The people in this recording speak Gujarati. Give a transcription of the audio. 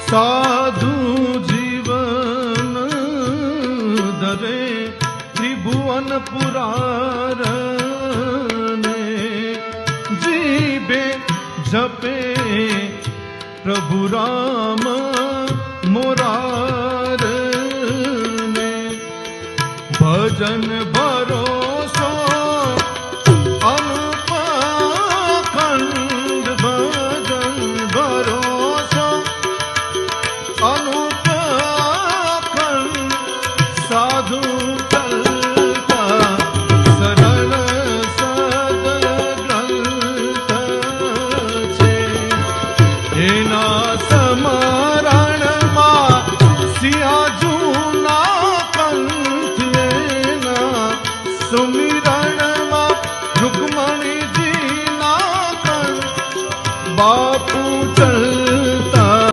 સાધુ જીવન ધરે ત્રિભુવન પુરારને જીભે જપે પ્રભુ રામ મોરારને ભજન